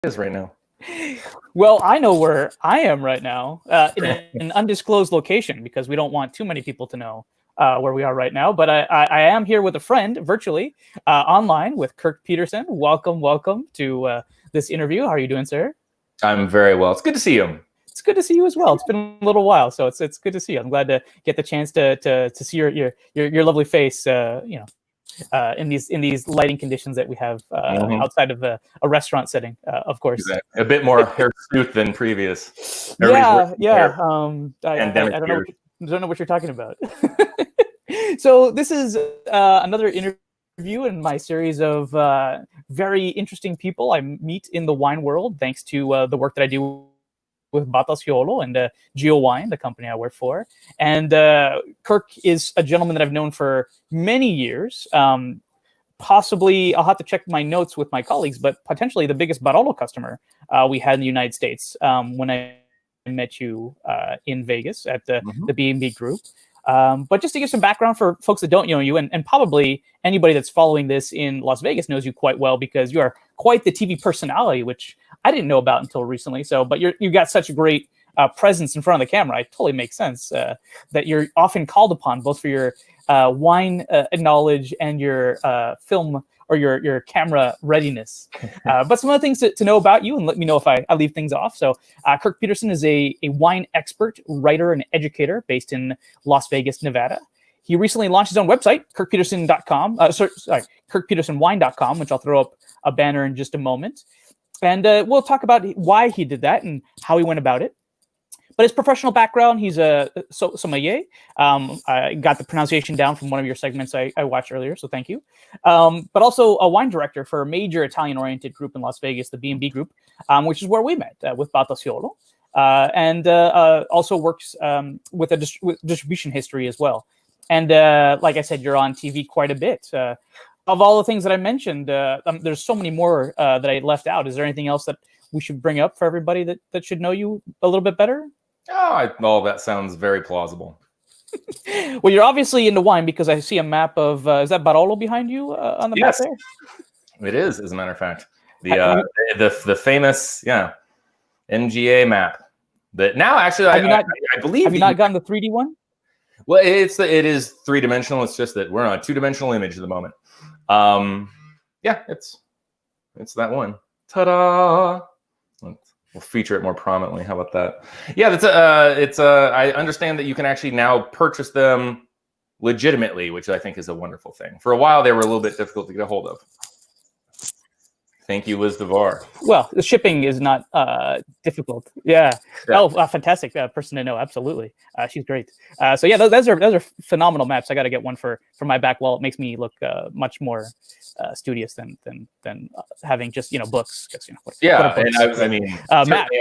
is right now. Well, I know where I am right now, in an undisclosed location, because we don't want too many people to know where we are right now. But I am here with a friend virtually, online, with Kirk Peterson. Welcome to this interview. How are you doing, sir? I'm very well. It's good to see you. It's good to see you as well. It's been a little while, so it's good to see you. I'm glad to get the chance to see your lovely face. In these lighting conditions that we have outside of a restaurant setting, of course. Exactly. A bit more hirsute than previous. Yeah. I don't know what you're talking about. So this is another interview in my series of very interesting people I meet in the wine world, thanks to the work that I do with Batasiolo and Geo Wine, the company I work for. And Kirk is a gentleman that I've known for many years. Possibly, I'll have to check my notes with my colleagues, but potentially the biggest Barolo customer we had in the United States when I met you in Vegas at the B&B group. But just to give some background for folks that don't know you, and probably anybody that's following this in Las Vegas knows you quite well, because you are quite the TV personality, which I didn't know about until recently. But you got such a great presence in front of the camera. It totally makes sense that you're often called upon both for your wine knowledge and your film or your camera readiness. But some other things to know about you, and let me know if I leave things off. So Kirk Peterson is a wine expert, writer, and educator based in Las Vegas, Nevada. He recently launched his own website, kirkpeterson.com. kirkpetersonwine.com, which I'll throw up a banner in just a moment. And we'll talk about why he did that and how he went about it. But his professional background, he's a sommelier. I got the pronunciation down from one of your segments I watched earlier, so thank you. But also a wine director for a major Italian-oriented group in Las Vegas, the B&B Group, which is where we met with Batasiolo. And also works with distribution history as well. And like I said, you're on TV quite a bit. Of all the things that I mentioned, there's so many more that I left out. Is there anything else that we should bring up for everybody that should know you a little bit better? All that sounds very plausible. Well, you're obviously into wine, because I see a map of, is that Barolo behind you on the map there? It is, as a matter of fact. The famous, MGA map. That now, actually, I believe... Have you not gotten the 3D one? Well, it is three-dimensional. It's just that we're on a two-dimensional image at the moment. It's that one. Ta-da! We'll feature it more prominently. How about that? Yeah, I understand that you can actually now purchase them legitimately, which I think is a wonderful thing. For a while, they were a little bit difficult to get a hold of. Thank you, Liz DeVar. Well, the shipping is not difficult. Yeah. Oh, fantastic person to know. Absolutely. She's great. So yeah, those are phenomenal maps. I got to get one for my back wall. It makes me look much more studious than having just books. I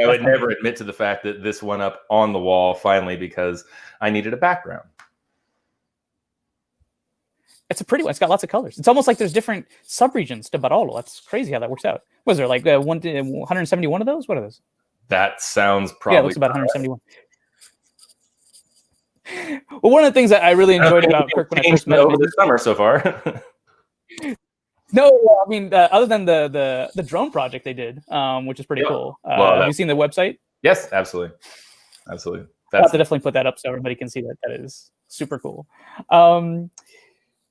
would never admit to the fact that this went up on the wall finally because I needed a background. It's a pretty one. It's got lots of colors. It's almost like there's different subregions to Barolo. That's crazy how that works out. Was there like 171 of those? What are those? That sounds probably... Yeah, it looks about 171. Well, one of the things that I really enjoyed about Kirk when I first met him... over the summer so far. No, I mean, other than the drone project they did, which is pretty cool. Have you seen the website? Yes, absolutely. Absolutely. I'll have to definitely put that up so everybody can see that. That is super cool.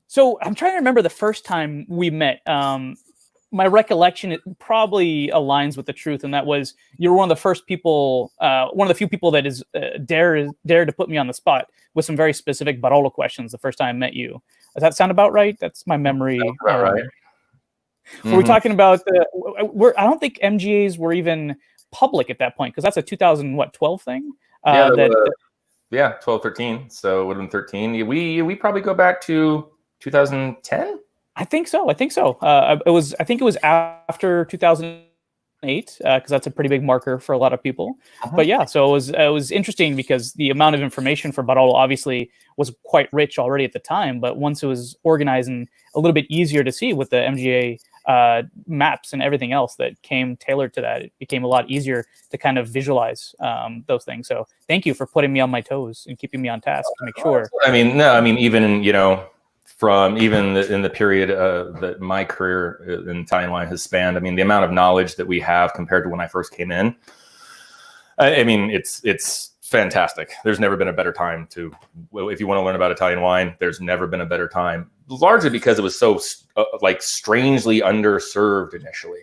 So I'm trying to remember the first time we met. My recollection, it probably aligns with the truth, and that was you were one of the first people, one of the few people that is dared to put me on the spot with some very specific Barolo questions the first time I met you. Does that sound about right? That's my memory. Right. Were we talking about I don't think MGAs were even public at that point, because that's a 2012 thing. 12, 13. So it would have been 13. We probably go back to 2010. I think so. I think it was after 2008, because that's a pretty big marker for a lot of people. But yeah, so it was interesting because the amount of information for Barolo obviously was quite rich already at the time. But once it was organized and a little bit easier to see with the MGA maps and everything else that came tailored to that, it became a lot easier to kind of visualize those things. So thank you for putting me on my toes and keeping me on task to make sure. Even from even in the period that my career in Italian wine has spanned. I mean, the amount of knowledge that we have compared to when I first came in, I mean, it's fantastic. There's never been a better time if you want to learn about Italian wine, there's never been a better time, largely because it was so like strangely underserved initially.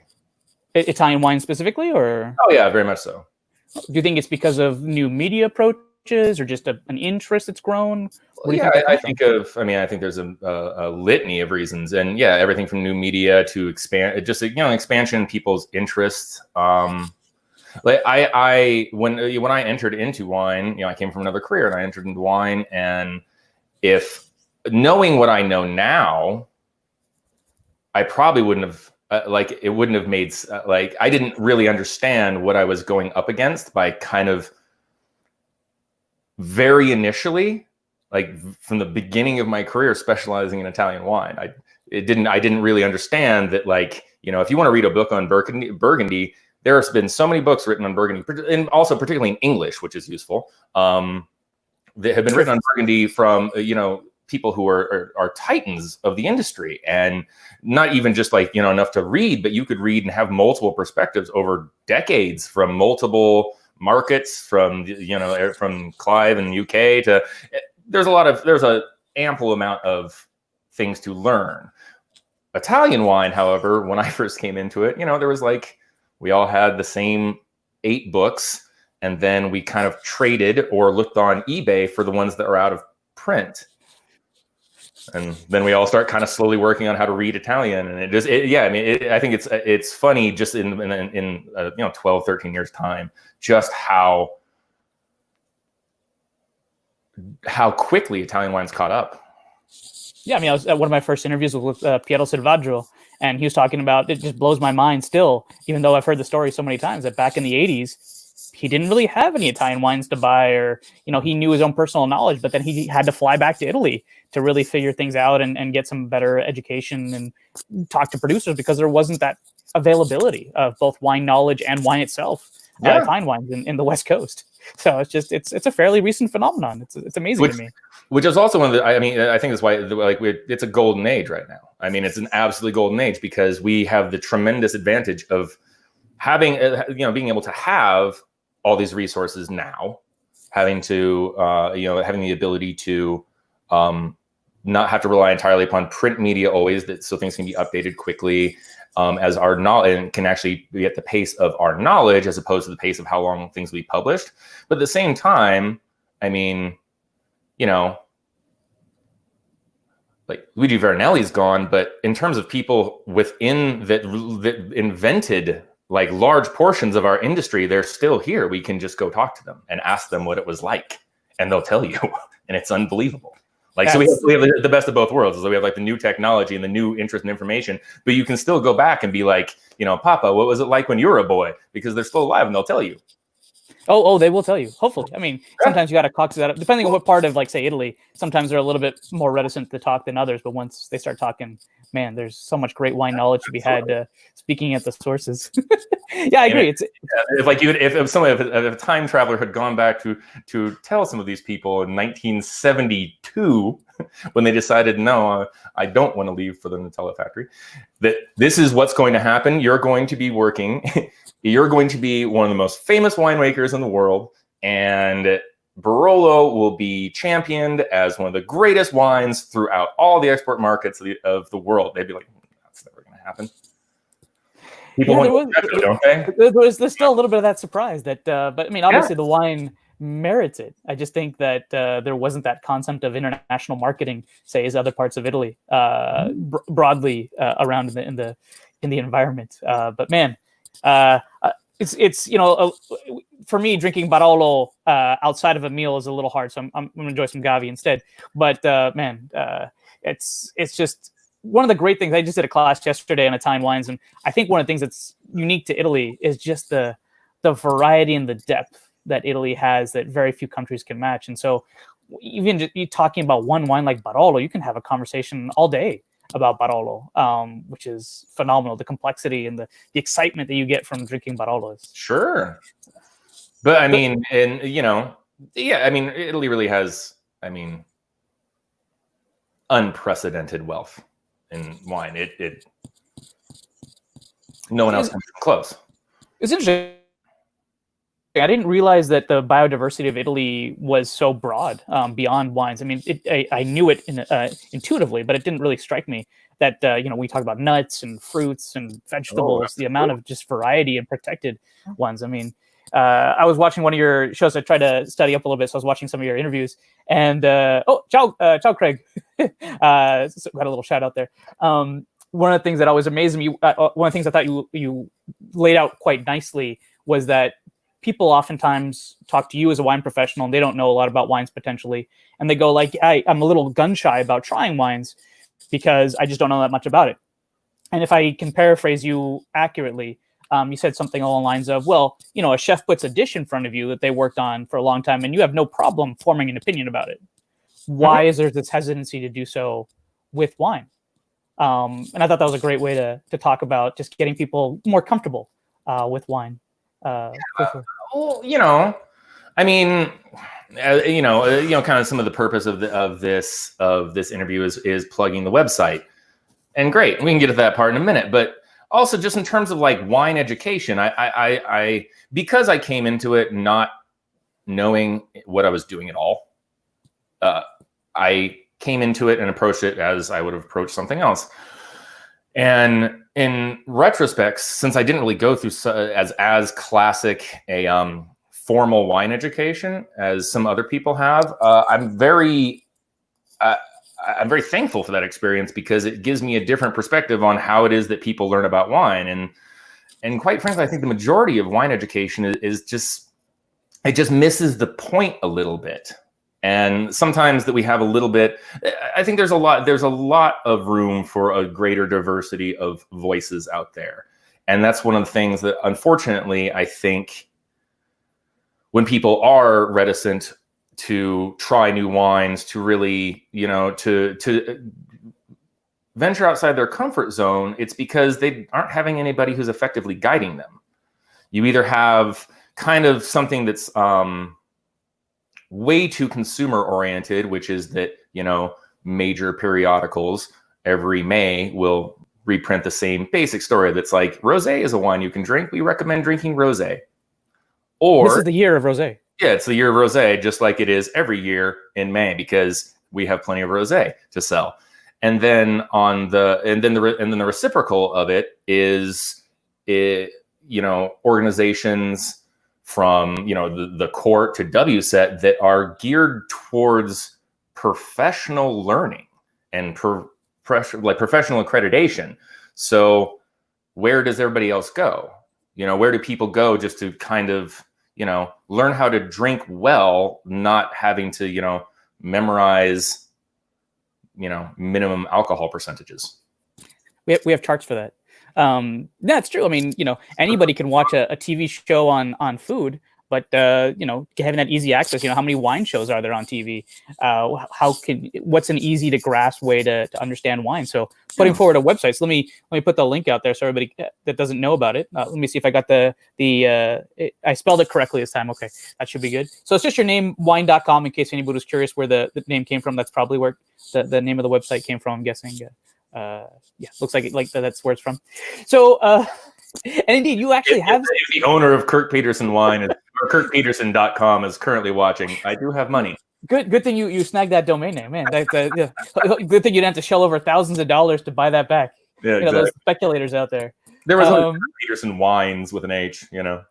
Italian wine specifically, or? Oh yeah, very much so. Do you think it's because of new media approaches or just an interest that's grown? Well, yeah, I think there's a litany of reasons, and yeah, everything from new media to expansion in people's interests. Like when I entered into wine, I came from another career and I entered into wine, and if knowing what I know now, I probably wouldn't have. It wouldn't have made I didn't really understand what I was going up against by kind of very initially, like from the beginning of my career, specializing in Italian wine. I didn't really understand that, like, if you want to read a book on Burgundy, there has been so many books written on Burgundy, and also particularly in English, which is useful, that have been written on Burgundy from people who are titans of the industry, and not even just enough to read, but you could read and have multiple perspectives over decades from multiple markets, from Clive in the UK to there's a ample amount of things to learn. Italian wine, however, when I first came into it, there was we all had the same 8 books, and then we kind of traded or looked on eBay for the ones that are out of print. And then we all start kind of slowly working on how to read Italian, and I think it's funny just in 12, 13 years time, just how quickly Italian wine's caught up. Yeah, I mean, I was at one of my first interviews with Piero Selvaggio, and he was talking about, it just blows my mind still, even though I've heard the story so many times, that back in the 80s, he didn't really have any Italian wines to buy, or, he knew his own personal knowledge, but then he had to fly back to Italy to really figure things out and get some better education and talk to producers, because there wasn't that availability of both wine knowledge and wine itself, Italian wines in the West Coast. So it's a fairly recent phenomenon. It's amazing to me. Which is also one of the, I think that's why it's a golden age right now. I mean, it's an absolutely golden age because we have the tremendous advantage of having, being able to have all these resources now, having the ability to not have to rely entirely upon print media always, so things can be updated quickly, as our knowledge, and can actually be at the pace of our knowledge as opposed to the pace of how long things will be published. But at the same time, I mean, Luigi Vernelli's gone, but in terms of people within that invented large portions of our industry, they're still here. We can just go talk to them and ask them what it was like, and they'll tell you, and it's unbelievable. So we have the best of both worlds. So we have the new technology and the new interest in information, but you can still go back and be Papa, what was it like when you were a boy? Because they're still alive and they'll tell you. Oh, they will tell you. Hopefully. I mean, sometimes you got to cox that up, depending on what part of, say, Italy. Sometimes they're a little bit more reticent to talk than others, but once they start talking, man, there's so much great wine knowledge to be had speaking at the sources. Yeah, I agree. If a time traveler had gone back to tell some of these people in 1972, when they decided, no, I don't want to leave for the Nutella factory, that this is what's going to happen. You're going to be working. You're going to be one of the most famous winemakers in the world, and Barolo will be championed as one of the greatest wines throughout all the export markets of the world. They'd be like, that's never going to happen. People don't they? There's still a little bit of that surprise that, but I mean, obviously the wine merits it. I just think that there wasn't that concept of international marketing, say, as other parts of Italy, broadly around in the environment. But man, it's for me, drinking Barolo outside of a meal is a little hard, so I'm gonna enjoy some Gavi instead. But man, it's just one of the great things. I just did a class yesterday on Italian wines, and I think one of the things that's unique to Italy is just the variety and the depth that Italy has that very few countries can match. And so even just talking about one wine like Barolo, you can have a conversation all day about Barolo, which is phenomenal. The complexity and the excitement that you get from drinking Barolo is sure. But I mean, Italy really has, unprecedented wealth in wine. No one else comes close. It's interesting. I didn't realize that the biodiversity of Italy was so broad beyond wines. I mean, I knew it intuitively, but it didn't really strike me that, we talk about nuts and fruits and vegetables, the amount of just variety and protected ones. I mean, I was watching one of your shows. I tried to study up a little bit, so I was watching some of your interviews. And, ciao, Craig. So got a little shout out there. One of the things that always amazed me, one of the things I thought you laid out quite nicely was that people oftentimes talk to you as a wine professional and they don't know a lot about wines potentially. And they go like, I'm a little gun shy about trying wines because I just don't know that much about it. And if I can paraphrase you accurately, you said something along the lines of, well, a chef puts a dish in front of you that they worked on for a long time and you have no problem forming an opinion about it. Why is there this hesitancy to do so with wine? And I thought that was a great way to talk about just getting people more comfortable with wine. Well, I mean, kind of some of the purpose of this interview is plugging the website, and great, we can get to that part in a minute. But also, just in terms of like wine education, I because I came into it not knowing what I was doing at all, I came into it and approached it as I would have approached something else. And in retrospect, since I didn't really go through as classic a formal wine education as some other people have, I'm very thankful for that experience because it gives me a different perspective on how it is that people learn about wine. And quite frankly, I think the majority of wine education is just misses the point a little bit. And sometimes that we have a little bit, I think there's a lot of room for a greater diversity of voices out there. And that's one of the things that, unfortunately, I think when people are reticent to try new wines, to really, to venture outside their comfort zone, it's because they aren't having anybody who's effectively guiding them. You either have kind of something that's way too consumer oriented, which is that, major periodicals every May will reprint the same basic story that's like, rosé is a wine you can drink. We recommend drinking rosé. Or this is the year of rosé. Yeah, it's the year of rosé, just like it is every year in May, because we have plenty of rosé to sell. And then the reciprocal of it is, organizations from the court to WSET that are geared towards professional learning and professional accreditation. So where does everybody else go? Where do people go just to kind of learn how to drink well, not having to memorize minimum alcohol percentages? We have charts for that. That's true. I mean, anybody can watch a TV show on food, but having that easy access, how many wine shows are there on TV? What's an easy to grasp way to understand wine? So putting forward a website. So let me put the link out there so everybody that doesn't know about it. Let me see if I got I spelled it correctly this time. Okay, that should be good. So it's just your name, wine.com, in case anybody was curious where the name came from. That's probably where the name of the website came from, I'm guessing. Looks like that's where it's from. So, and indeed, you actually have the owner of Kirk Peterson Wine, or KirkPeterson.com, is currently watching. I do have money. Good thing you snagged that domain name, man. Good thing you didn't have to shell over thousands of dollars to buy that back. Yeah, exactly. Those speculators out there. There was Kirk Peterson Wines with an H. They're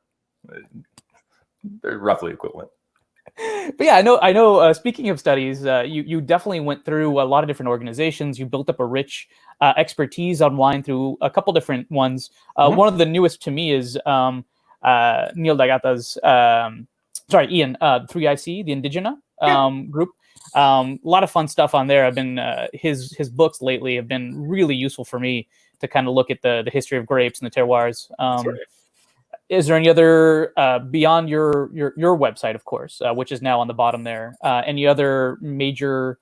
roughly equivalent. But yeah, I know. Speaking of studies, you definitely went through a lot of different organizations. You built up a rich expertise on wine through a couple different ones. One of the newest to me is Neil D'Agata's, Ian, 3IC, the Indigena group. A lot of fun stuff on there. I've been his books lately have been really useful for me to kind of look at the history of grapes and the terroirs. Is there any other beyond your website, of course, which is now on the bottom there? Any other major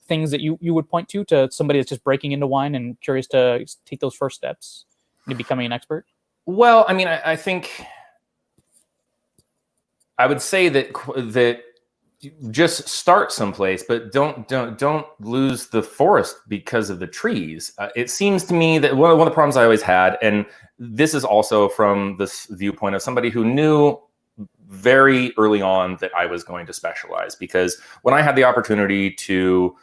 things that you would point to somebody that's just breaking into wine and curious to take those first steps into becoming an expert? Well, I mean, I think I would say that just start someplace, but don't lose the forest because of the trees. It seems to me that one of the problems I always had, and this is also from this viewpoint of somebody who knew very early on that I was going to specialize, because when I had the opportunity to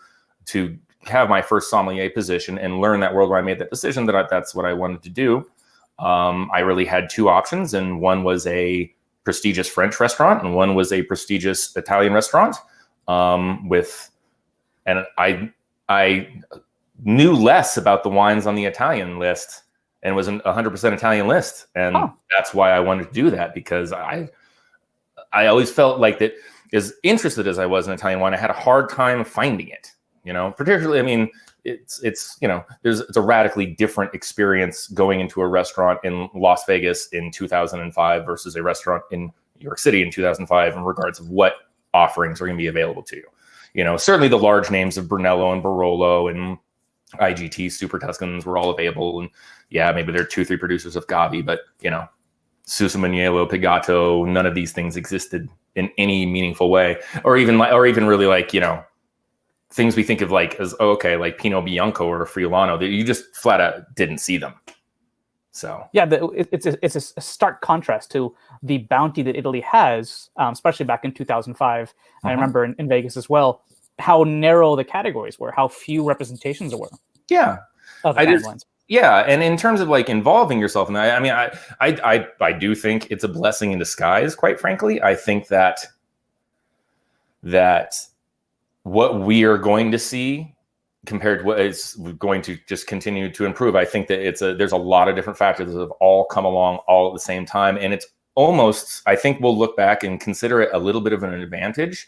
have my first sommelier position and learn that world, where I made that decision that that's what I wanted to do, I really had two options, and one was a prestigious French restaurant and one was a prestigious Italian restaurant. And I knew less about the wines on the Italian list and was an 100% Italian list, and that's why I wanted to do that, because I always felt like that, as interested as I was in Italian wine, I had a hard time finding it. Particularly, I mean, it's a radically different experience going into a restaurant in Las Vegas in 2005 versus a restaurant in New York City in 2005 in regards of what offerings are going to be available to you. Certainly the large names of Brunello and Barolo and IGT Super Tuscans were all available, and yeah, maybe there are 2-3 producers of Gavi, but Susamaniello, Pigato, none of these things existed in any meaningful way, or even really like things we think of like as like Pinot Bianco or Friulano, that you just flat out didn't see them. So yeah, it's a stark contrast to the bounty that Italy has, especially back in 2005. I remember in Vegas as well, how narrow the categories were, how few representations there were. Yeah, and in terms of like involving yourself in that, I mean, I do think it's a blessing in disguise. Quite frankly, I think that what we are going to see compared to what is going to just continue to improve, I think that there's a lot of different factors that have all come along all at the same time. And it's almost, I think we'll look back and consider it a little bit of an advantage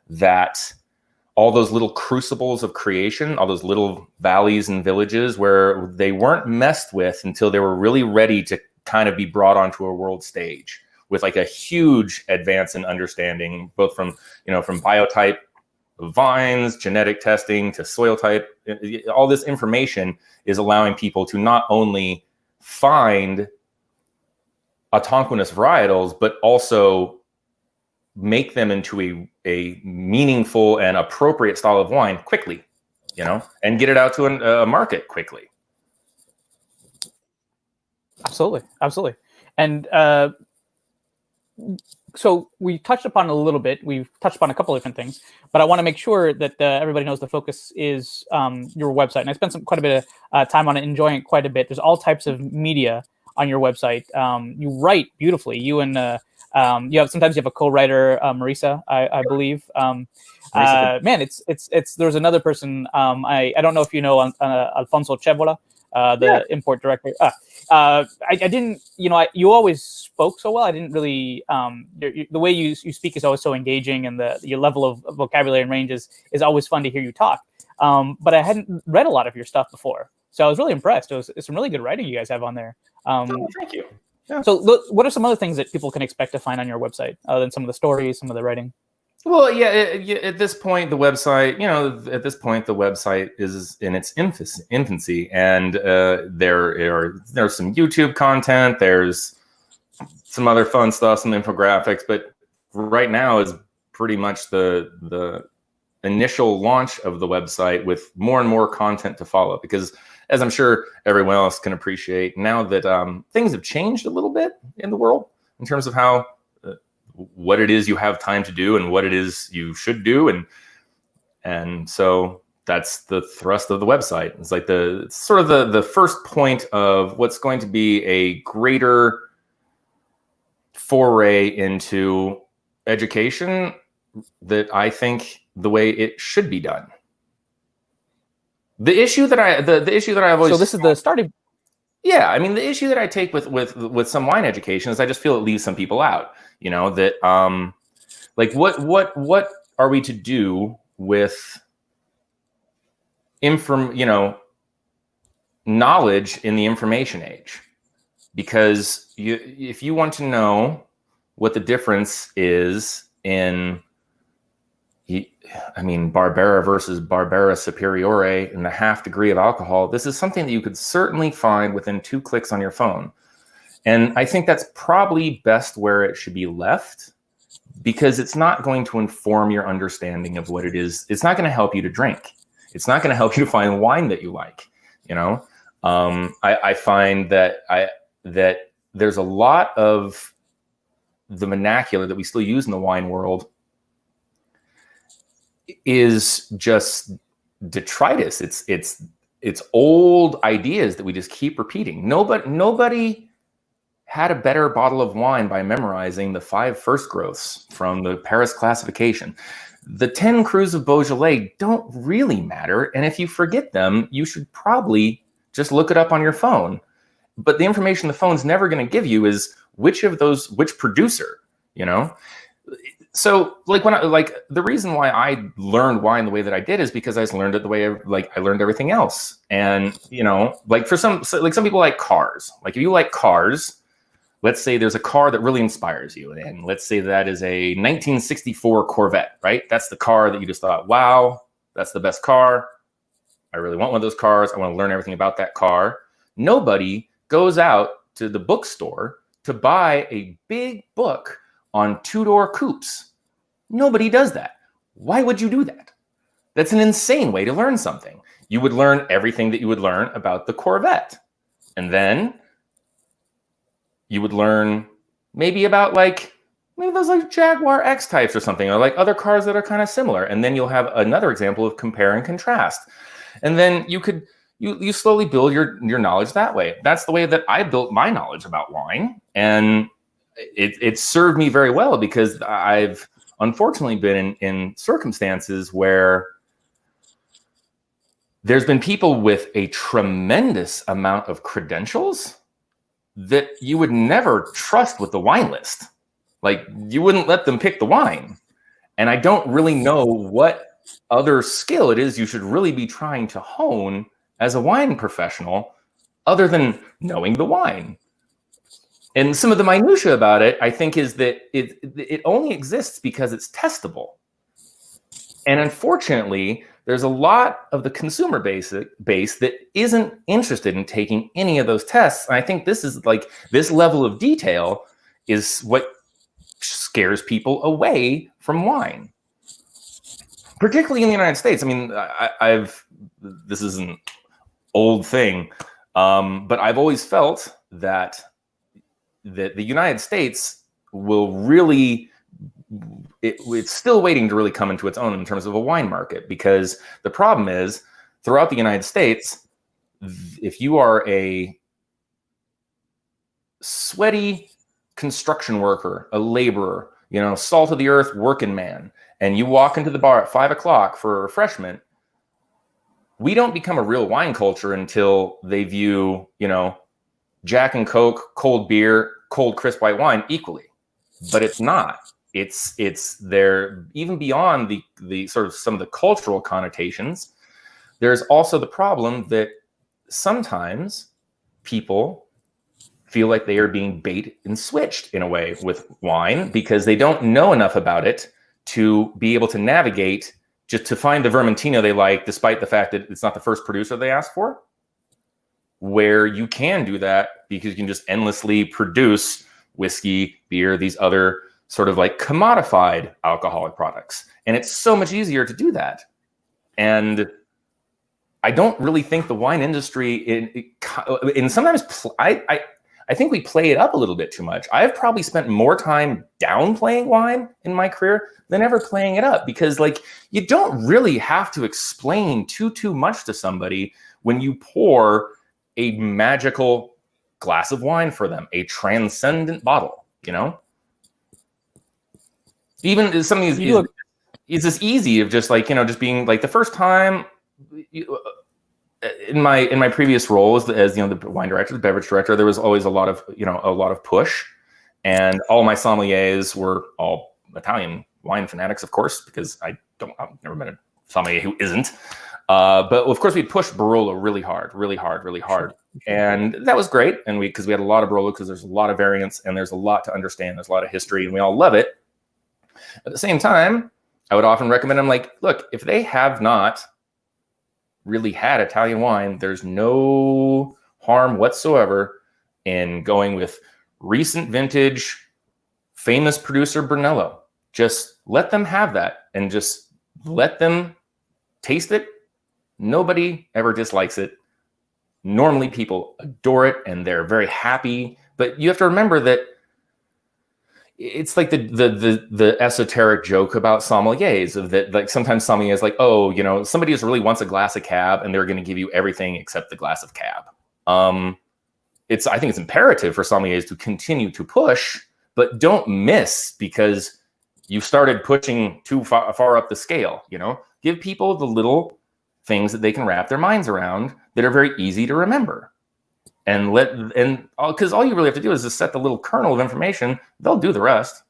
that all those little crucibles of creation, all those little valleys and villages where they weren't messed with until they were really ready to kind of be brought onto a world stage with like a huge advance in understanding, both from biotype, vines, genetic testing to soil type. All this information is allowing people to not only find autochthonous varietals, but also make them into a meaningful and appropriate style of wine quickly, and get it out to a market quickly. Absolutely. And so we touched upon a little bit. We've touched upon a couple of different things, but I want to make sure that everybody knows the focus is your website. And I spent quite a bit of time on it, enjoying it quite a bit. There's all types of media on your website. You write beautifully. You and sometimes you have a co-writer, Maresa, I believe. Man, it's there's another person. I don't know if you know Alfonso Cevola, the import director. I didn't, you always spoke so well. I didn't really, the way you speak is always so engaging, and your level of vocabulary and range is always fun to hear you talk. But I hadn't read a lot of your stuff before, so I was really impressed. It's some really good writing you guys have on there. Thank you. Yeah. So what are some other things that people can expect to find on your website, other than some of the stories, some of the writing? Well, yeah, at this point, the website, is in its infancy, and there's some YouTube content, there's some other fun stuff, some infographics, but right now is pretty much the initial launch of the website, with more and more content to follow, because as I'm sure everyone else can appreciate, now that things have changed a little bit in the world in terms of how what it is you have time to do and what it is you should do, and so that's the thrust of the website. It's like it's sort of the first point of what's going to be a greater foray into education that I think the way it should be done. The issue that I've always, so this is the starting. Yeah, I mean, the issue that I take with some wine education is I just feel it leaves some people out. That like what are we to do with knowledge in the information age? Because if you want to know what the difference is in Barbera versus Barbera Superiore and the half degree of alcohol, this is something that you could certainly find within 2 clicks on your phone. And I think that's probably best where it should be left, because it's not going to inform your understanding of what it is. It's not going to help you to drink. It's not going to help you to find wine that you like. You know, I find that that there's a lot of the vernacular that we still use in the wine world is just detritus. It's old ideas that we just keep repeating. Nobody had a better bottle of wine by memorizing the 5 first growths from the Paris classification. The 10 crus of Beaujolais don't really matter. And if you forget them, you should probably just look it up on your phone. But the information the phone's never going to give you is which producer, you know? So the reason why I learned wine the way that I did is because I learned it the way I learned everything else. And, you know, like some people like cars. Like if you like cars, let's say there's a car that really inspires you. And let's say that is a 1964 Corvette, right? That's the car that you just thought, wow, that's the best car. I really want one of those cars. I want to learn everything about that car. Nobody goes out to the bookstore to buy a big book on 2-door coupes. Nobody does that. Why would you do that? That's an insane way to learn something. You would learn everything that you would learn about the Corvette. And then you would learn maybe about maybe those like Jaguar X types or something, or like other cars that are kind of similar. And then you'll have another example of compare and contrast. And then you slowly build your knowledge that way. That's the way that I built my knowledge about wine. And it served me very well because I've unfortunately been in circumstances where there's been people with a tremendous amount of credentials that you would never trust with the wine list. Like you wouldn't let them pick the wine. And I don't really know what other skill it is you should really be trying to hone as a wine professional other than knowing the wine. And some of the minutia about it, I think, is that it only exists because it's testable. And unfortunately, there's a lot of the consumer base that isn't interested in taking any of those tests. And I think this level of detail is what scares people away from wine, particularly in the United States. I mean, this is an old thing, but I've always felt that the United States will really, it's still waiting to really come into its own in terms of a wine market, because the problem is throughout the United States, if you are a sweaty construction worker, a laborer, you know, salt of the earth working man, and you walk into the bar at 5 o'clock for refreshment, we don't become a real wine culture until they view, you know, Jack and Coke, cold beer, cold crisp white wine equally. But it's not. It's there, even beyond the sort of some of the cultural connotations. There's also the problem that sometimes people feel like they are being bait and switched in a way with wine because they don't know enough about it to be able to navigate, just to find the Vermentino they like, despite the fact that it's not the first producer they asked for. Where you can do that because you can just endlessly produce whiskey, beer, these other sort of like commodified alcoholic products. And it's so much easier to do that. And I don't really think the wine industry, and sometimes I think we play it up a little bit too much. I've probably spent more time downplaying wine in my career than ever playing it up, because like you don't really have to explain too much to somebody when you pour a magical glass of wine for them, a transcendent bottle, you know? Even something is this easy of just like, you know, just being like the first time in my previous role as you know, the wine director, the beverage director, there was always a lot of push, and all my sommeliers were all Italian wine fanatics, of course, because I've never met a sommelier who isn't. But of course, we pushed Barolo really hard. And that was great. And because we had a lot of Barolo, because there's a lot of variants and there's a lot to understand. There's a lot of history and we all love it. At the same time, I would often recommend them like, look, if they have not really had Italian wine, there's no harm whatsoever in going with recent vintage, famous producer Brunello. just let them have that and just let them taste it. Nobody ever dislikes it. Normally people adore it and they're very happy, but you have to remember that it's like the esoteric joke about sommeliers of that, like sometimes sommeliers like, oh, you know, somebody just really wants a glass of cab and they're going to give you everything except the glass of cab. I think it's imperative for sommeliers to continue to push, but don't miss because you started pushing too far up the scale. You know, give people the little things that they can wrap their minds around that are very easy to remember. Because all you really have to do is just set the little kernel of information. They'll do the rest.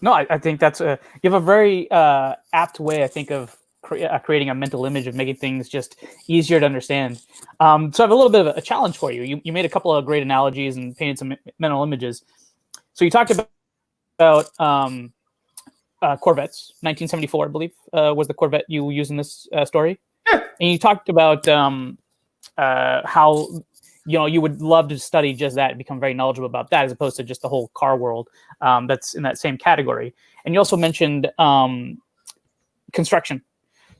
No, I think that's you have a very apt way, I think, of creating a mental image of making things just easier to understand. So I have a little bit of a challenge for you. You made a couple of great analogies and painted some mental images. So you talked about Corvettes. 1974, I believe, was the Corvette you used in this story. Yeah. And you talked about how you would love to study just that and become very knowledgeable about that as opposed to just the whole car world that's in that same category. And you also mentioned construction.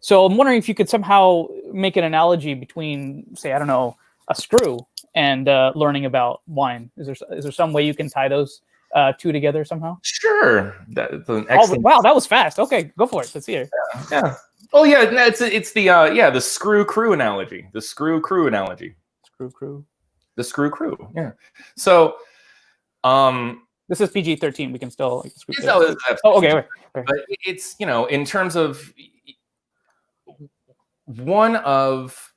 So I'm wondering if you could somehow make an analogy between, say, I don't know, a screw and learning about wine. Is there some way you can tie those two together somehow? Sure. That's an excellent... wow, that was fast. Okay, go for it. Let's hear. Yeah. Oh yeah, no, it's the screw crew analogy. The screw crew analogy. Screw crew. The screw crew. Yeah. So, this is PG-13. We can still. Okay. But it's in terms of one of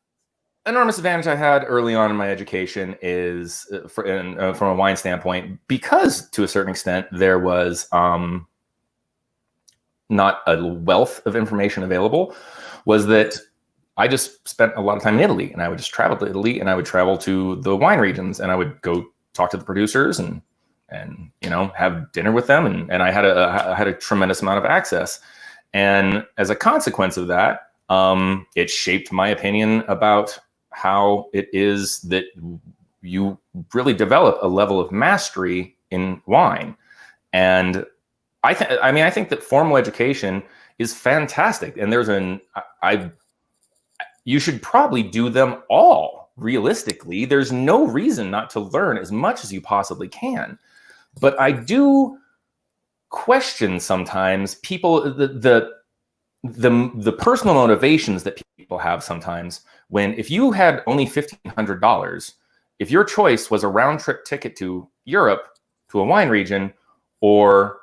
enormous advantage I had early on in my education is from a wine standpoint, because to a certain extent there was not a wealth of information available, was that I just spent a lot of time in Italy, and I would just travel to Italy, and I would travel to the wine regions, and I would go talk to the producers and have dinner with them, and I had a tremendous amount of access, and as a consequence of that, it shaped my opinion about how it is that you really develop a level of mastery in wine. And I think that formal education is fantastic. And you should probably do them all. Realistically, there's no reason not to learn as much as you possibly can. But I do question sometimes people, the personal motivations that people have sometimes if you had only $1,500, if your choice was a round trip ticket to Europe, to a wine region, or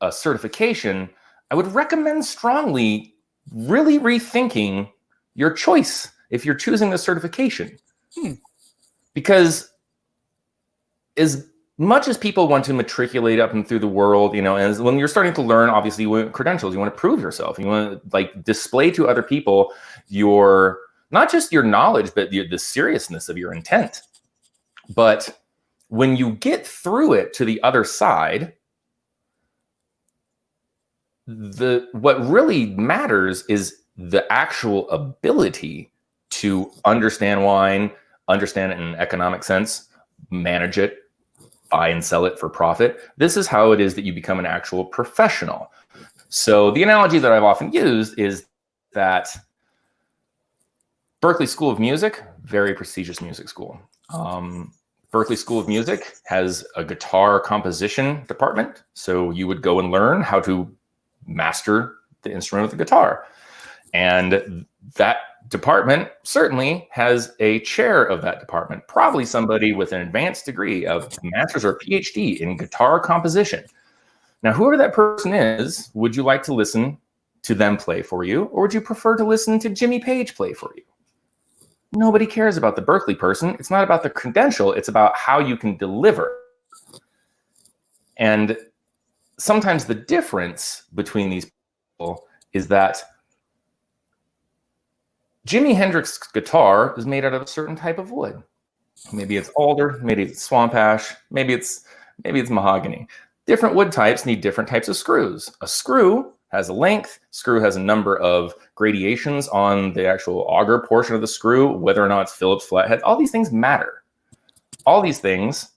a certification, I would recommend strongly really rethinking your choice if you're choosing the certification. Because as much as people want to matriculate up and through the world, as when you're starting to learn, obviously you want credentials, you want to prove yourself, you want to display to other people your, not just your knowledge, but the seriousness of your intent. But when you get through it to the other side, what really matters is the actual ability to understand wine, understand it in an economic sense, manage it, buy and sell it for profit. This is how it is that you become an actual professional. So the analogy that I've often used is that Berklee School of Music, very prestigious music school. Berklee School of Music has a guitar composition department. So you would go and learn how to master the instrument of the guitar. And that department certainly has a chair of that department, probably somebody with an advanced degree of master's or PhD in guitar composition. Now, whoever that person is, would you like to listen to them play for you, or would you prefer to listen to Jimmy Page play for you? Nobody cares about the Berklee person. It's not about the credential. It's about how you can deliver. And sometimes the difference between these people is that Jimi Hendrix's guitar is made out of a certain type of wood. Maybe it's alder, maybe it's swamp ash, maybe it's mahogany. Different wood types need different types of screws. A screw has a length, screw has a number of gradations on the actual auger portion of the screw, whether or not it's Phillips flathead. All these things matter. All these things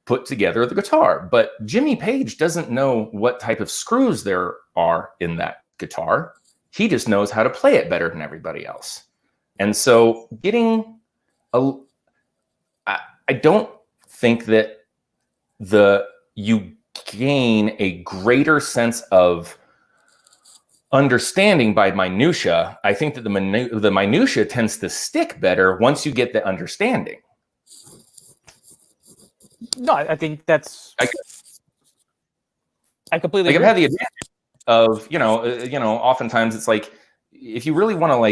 put together the guitar. But Jimmy Page doesn't know what type of screws there are in that guitar. He just knows how to play it better than everybody else. And so I don't think that you gain a greater sense of understanding by minutia. I think that the minutia tends to stick better once you get the understanding. No, I think that's. I completely. I've had the advantage of oftentimes it's like if you really want to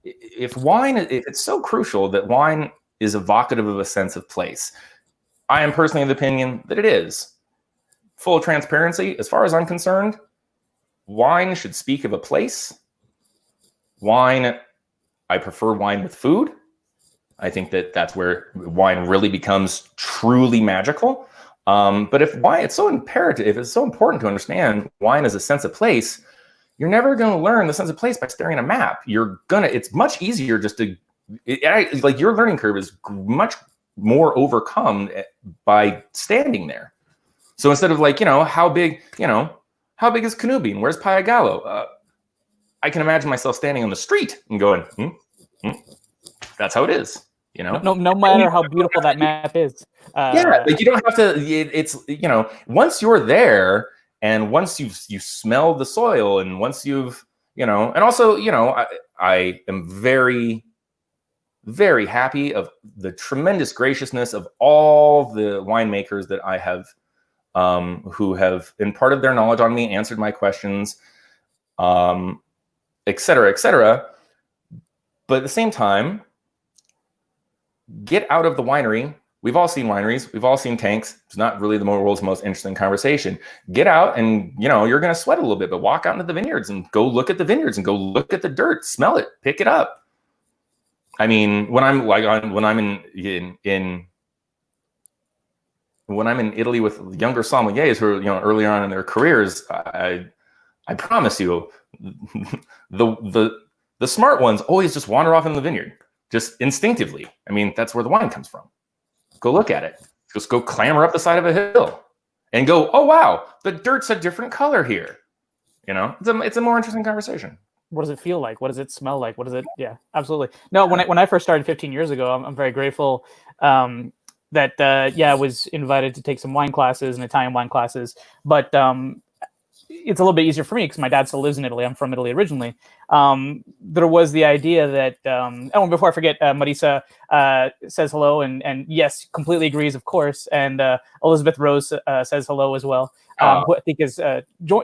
if it's so crucial that wine is evocative of a sense of place. I am personally of the opinion that it is. Full transparency, as far as I'm concerned, wine should speak of a place. I prefer wine with food. I think that that's where wine really becomes truly magical. But if it's so imperative, if it's so important to understand wine as a sense of place, you're never going to learn the sense of place by staring at a map. It's much easier just to, your learning curve is much more overcome by standing there. So instead of how big is Canubin? Where's Payagallo? I can imagine myself standing on the street and going, that's how it is. No matter how beautiful that map is. You don't have to. It's once you're there, and once you smell the soil, and once you've and also I am very, very happy of the tremendous graciousness of all the winemakers that I have, who have imparted their knowledge on me, answered my questions, et cetera, et cetera. But at the same time, get out of the winery. We've all seen wineries. We've all seen tanks. It's not really the world's most interesting conversation. Get out and, you're going to sweat a little bit, but walk out into the vineyards and go look at the vineyards and go look at the dirt, smell it, pick it up. I mean, when I'm in Italy with younger sommeliers who are, earlier on in their careers, I promise you, the smart ones always just wander off in the vineyard. Just instinctively. I mean, that's where the wine comes from. Go look at it. Just go clamber up the side of a hill and go, oh, wow, the dirt's a different color here. It's a more interesting conversation. What does it feel like? What does it smell like? What is it? Yeah, absolutely. No, when I first started 15 years ago, I'm very grateful that I was invited to take some wine classes and Italian wine classes. But it's a little bit easier for me because my dad still lives in Italy. I'm from Italy originally. There was the idea that, before I forget, Marisa says hello and yes, completely agrees, of course. And Elizabeth Rose says hello as well, who I think is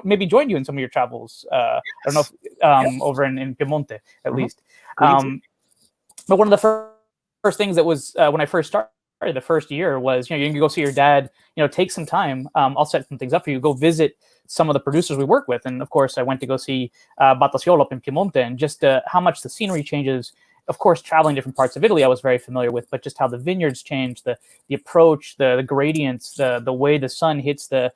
maybe joined you in some of your travels. I don't know if over in Piemonte, at least. But one of the first things that was when I first started, the first year was, you can go see your dad, take some time. I'll set some things up for you. Go visit some of the producers we work with. And of course, I went to go see Batasiolo up in Piemonte, and just how much the scenery changes. Of course, traveling different parts of Italy, I was very familiar with, but just how the vineyards change, the approach, the gradients, the way the sun hits the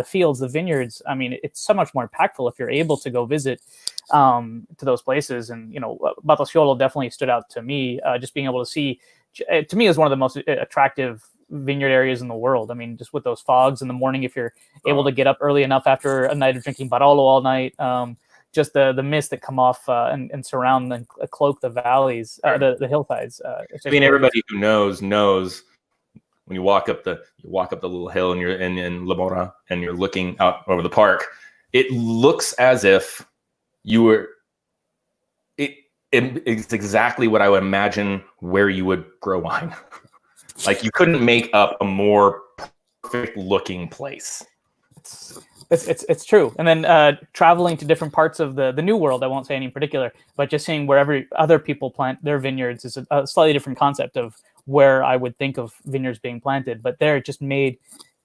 fields, the vineyards. I mean, it's so much more impactful if you're able to go visit to those places. And, Batasiolo definitely stood out to me, just being able to see, to me, is one of the most attractive vineyard areas in the world. I mean, just with those fogs in the morning, if you're able to get up early enough after a night of drinking Barolo all night, just the mist that come off and surround and cloak the valleys, the hillsides. I mean, everybody who knows when you walk up the little hill and you're in Lamora and you're looking out over the park, it looks as if you were. It's exactly what I would imagine where you would grow wine. Like, you couldn't make up a more perfect looking place. It's true. And then traveling to different parts of the New World, I won't say any in particular, but just seeing wherever other people plant their vineyards is a slightly different concept of where I would think of vineyards being planted. But there, it just made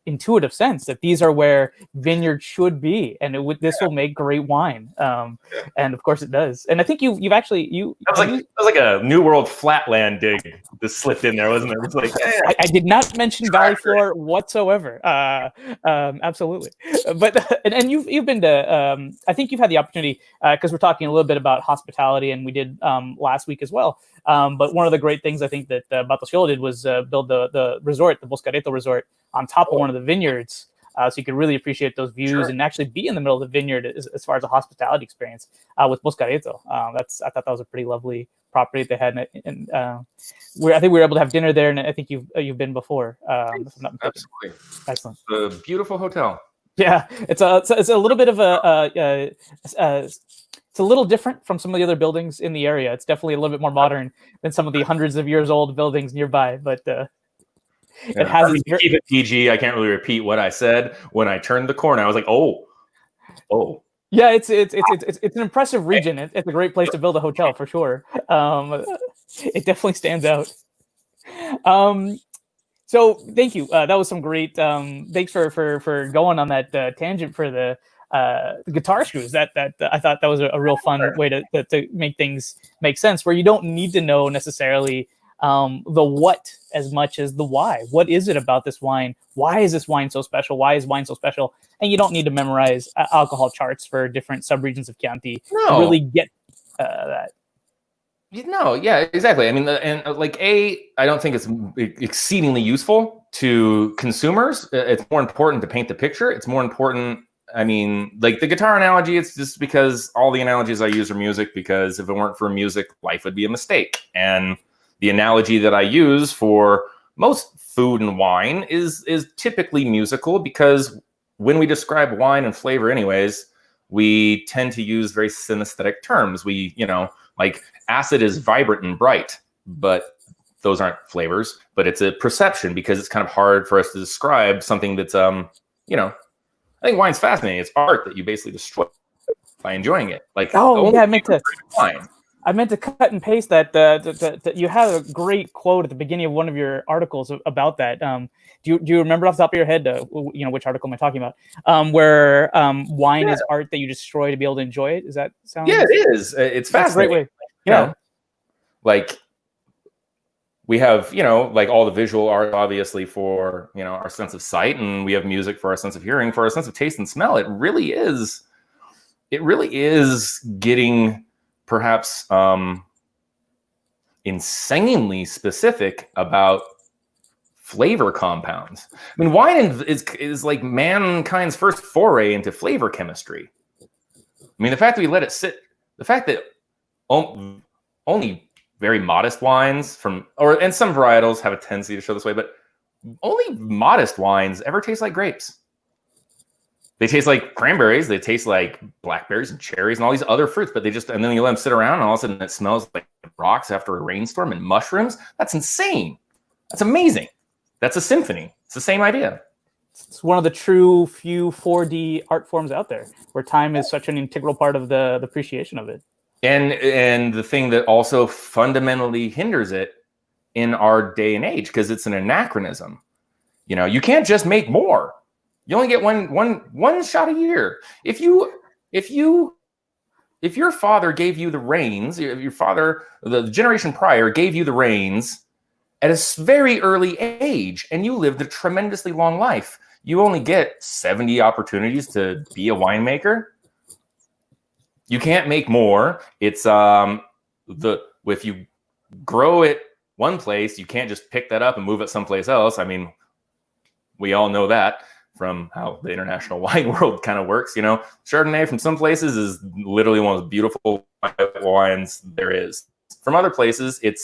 intuitive sense that these are where vineyards should be, and this will make great wine. And of course it does. And I think you've actually that was like a New World flatland dig that slipped in there, wasn't it? It was like, I did not mention valley floor whatsoever. Absolutely. But and you've been to I think you've had the opportunity, because we're talking a little bit about hospitality, and we did last week as well. But one of the great things I think that Batasiolo did was build the resort, the Boscareto resort on top of one of the vineyards. So you could really appreciate those views and actually be in the middle of the vineyard as far as a hospitality experience with Boscareto. I thought that was a pretty lovely property they had, and I think we were able to have dinner there, and I think you've been before. Absolutely, excellent. A beautiful hotel. Yeah, it's a little bit of it's a little different from some of the other buildings in the area. It's definitely a little bit more modern than some of the hundreds of years old buildings nearby, but. It has keep it PG. I can't really repeat what I said when I turned the corner. I was like, oh. Yeah, it's an impressive region. It's a great place to build a hotel for sure. It definitely stands out. So thank you. That was some great. Thanks for going on that tangent for the guitar screws. That I thought that was a real fun way to make things make sense, where you don't need to know necessarily the what as much as the why. What is it about this wine? Why is this wine so special? Why is wine so special? And you don't need to memorize alcohol charts for different subregions of Chianti to really get that. No, yeah, exactly. I mean, I don't think it's exceedingly useful to consumers. It's more important to paint the picture. It's more important. I mean, like the guitar analogy, it's just because all the analogies I use are music, because if it weren't for music, life would be a mistake. And the analogy that I use for most food and wine is typically musical, because when we describe wine and flavor anyways, we tend to use very synesthetic terms. We, like acid is vibrant and bright, but those aren't flavors, but it's a perception, because it's kind of hard for us to describe something that's, I think wine's fascinating. It's art that you basically destroy by enjoying it. Like, I meant to cut and paste that. You had a great quote at the beginning of one of your articles about that. Do you remember off the top of your head, which article am I talking about? Where wine is art that you destroy to be able to enjoy it. Does that sound? Yeah, it is. It's fascinating. That's a great way. Yeah. Like we have, like all the visual art, obviously, for, our sense of sight, and we have music for our sense of hearing, for our sense of taste and smell. It really is getting perhaps insanely specific about flavor compounds. I mean, wine is like mankind's first foray into flavor chemistry. I mean, the fact that we let it sit, the fact that only very modest wines and some varietals have a tendency to show this way, but only modest wines ever taste like grapes. They taste like cranberries. They taste like blackberries and cherries and all these other fruits, but and then you let them sit around, and all of a sudden it smells like rocks after a rainstorm and mushrooms. That's insane. That's amazing. That's a symphony. It's the same idea. It's one of the true few 4D art forms out there, where time is such an integral part of the appreciation of it. And the thing that also fundamentally hinders it in our day and age, because it's an anachronism. You can't just make more. You only get one shot a year. If your father gave you the reins, if your father, the generation prior, gave you the reins at a very early age, and you lived a tremendously long life, you only get 70 opportunities to be a winemaker. You can't make more. It's if you grow it one place, you can't just pick that up and move it someplace else. I mean, we all know that from how the international wine world kind of works. Chardonnay from some places is literally one of the beautiful wines there is. From other places, it's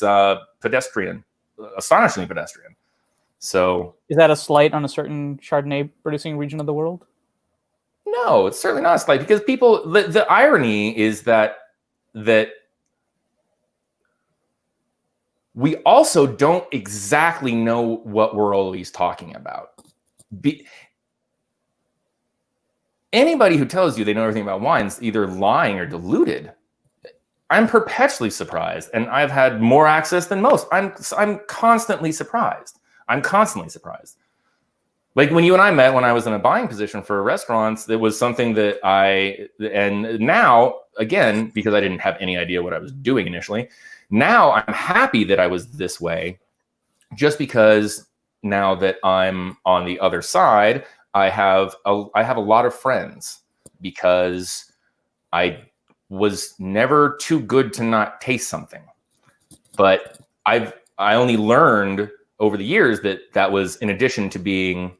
pedestrian, astonishingly pedestrian. So, is that a slight on a certain Chardonnay producing region of the world? No, it's certainly not a slight, because people. The irony is that we also don't exactly know what we're always talking about. Anybody who tells you they know everything about wine is either lying or deluded. I'm perpetually surprised, and I've had more access than most. I'm constantly surprised. Like when you and I met, when I was in a buying position for restaurants, it was something that and now, again, because I didn't have any idea what I was doing initially, now I'm happy that I was this way, just because now that I'm on the other side, I have a lot of friends, because I was never too good to not taste something. But I only learned over the years that was, in addition to being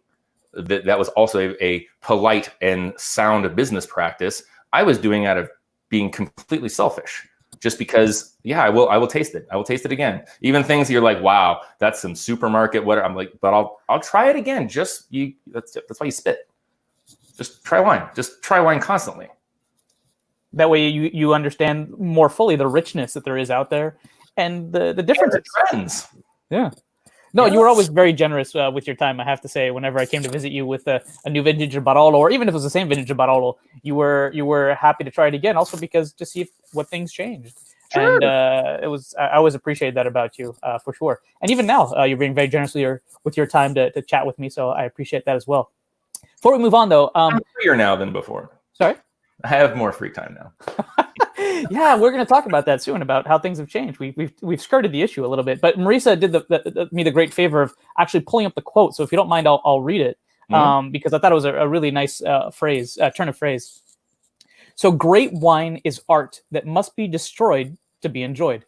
that was also a polite and sound business practice, I was doing out of being completely selfish. Just because, I will taste it. I will taste it again. Even things you're like, wow, that's some supermarket. What I'm like, but I'll try it again. That's why you spit. Just try wine. Just try wine constantly. That way you understand more fully the richness that there is out there and the differences. The trends. Yeah. No, you were always very generous with your time, I have to say. Whenever I came to visit you with a new vintage of Barolo, or even if it was the same vintage of Barolo, you were happy to try it again, also because to see what things changed. Sure. And I always appreciate that about you, for sure. And even now, you're being very generous with your time to chat with me, so I appreciate that as well. Before we move on, though, I'm freer now than before. Sorry? I have more free time now. Yeah, we're going to talk about that soon, about how things have changed. We've skirted the issue a little bit, but Maresa did me the great favor of actually pulling up the quote. So if you don't mind, I'll read it, because I thought it was a really nice turn of phrase. So great wine is art that must be destroyed to be enjoyed.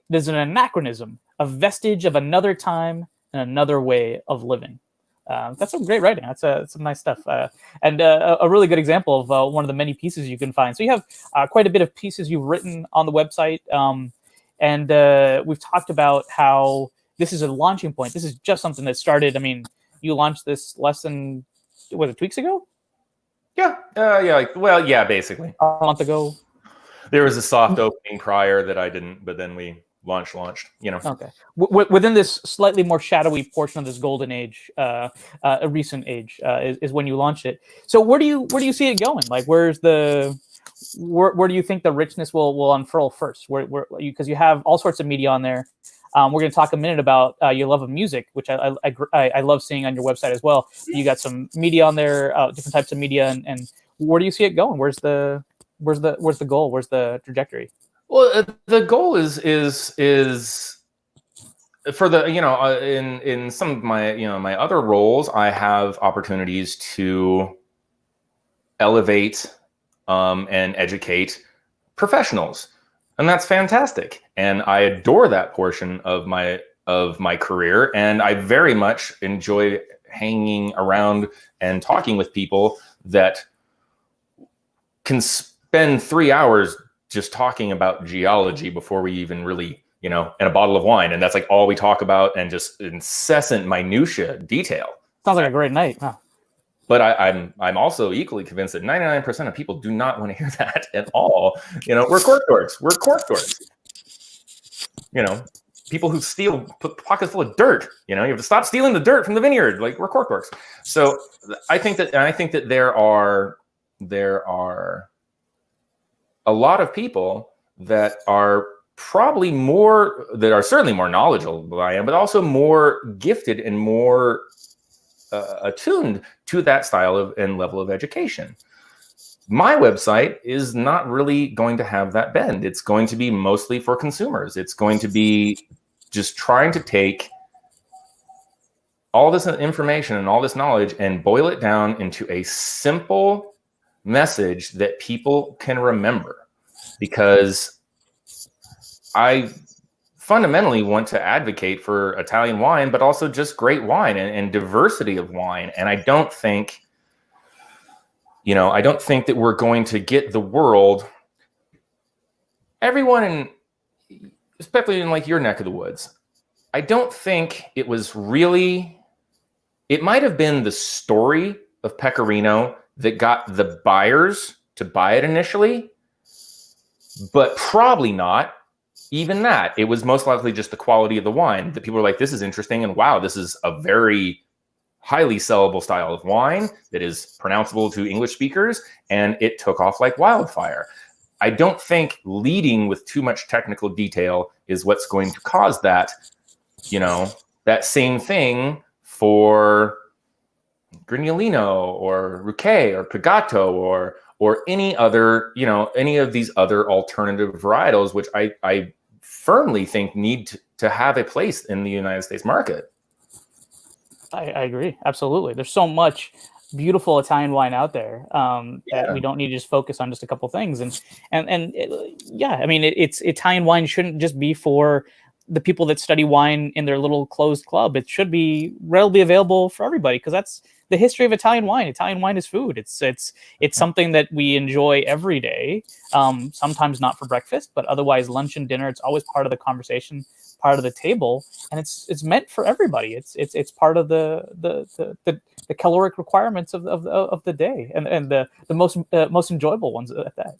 It is an anachronism, a vestige of another time and another way of living. That's some great writing. That's some nice stuff, and a really good example of one of the many pieces you can find. So you have quite a bit of pieces you've written on the website, and we've talked about how this is a launching point. This is just something that started. I mean, you launched this less than 2 weeks ago? Yeah, basically a month ago. There was a soft opening prior that I didn't, but then we launched, Okay. Within this slightly more shadowy portion of this golden age, a recent age, is when you launched it. So where do you see it going? Like, where do you think the richness will unfurl first? Because you have all sorts of media on there. We're going to talk a minute about your love of music, which I love seeing on your website as well. You got some media on there, different types of media, and where do you see it going? Where's the goal? Where's the trajectory? Well, the goal is for the, in some of my, my other roles, I have opportunities to elevate and educate professionals, and that's fantastic. And I adore that portion of my career, and I very much enjoy hanging around and talking with people that can spend 3 hours just talking about geology before we even really, and a bottle of wine. And that's like all we talk about, and just incessant minutia detail. Sounds like a great night. Huh? But I'm also equally convinced that 99% of people do not want to hear that at all. We're cork dorks. We're cork dorks. People who put pockets full of dirt. You have to stop stealing the dirt from the vineyard. Like, we're cork dorks. So I think that there are a lot of people that are certainly more knowledgeable than I am, but also more gifted and more attuned to that style and level of education. My website is not really going to have that bend. It's going to be mostly for consumers. It's going to be just trying to take all this information and all this knowledge and boil it down into a simple message that people can remember, because I fundamentally want to advocate for Italian wine, but also just great wine and diversity of wine. And I don't think that we're going to get the world, everyone especially in like your neck of the woods. I don't think it might have been the story of Pecorino that got the buyers to buy it initially, but probably not even that. It was most likely just the quality of the wine that people were like, this is interesting, and wow, this is a very highly sellable style of wine that is pronounceable to English speakers, and it took off like wildfire. I don't think leading with too much technical detail is what's going to cause that. That same thing for Grignolino or Ruquet or Pigato or any of these other alternative varietals, which I firmly think need to have a place in the United States market. I agree. Absolutely. There's so much beautiful Italian wine out there that we don't need to just focus on just a couple things. And I mean, it's Italian wine shouldn't just be for the people that study wine in their little closed club. It should be readily available for everybody, because that's the history of Italian wine. Italian wine is food. It's something that we enjoy every day. Sometimes not for breakfast, but otherwise lunch and dinner. It's always part of the conversation, part of the table, and it's meant for everybody. It's part of the caloric requirements of the day, and the most enjoyable ones at that.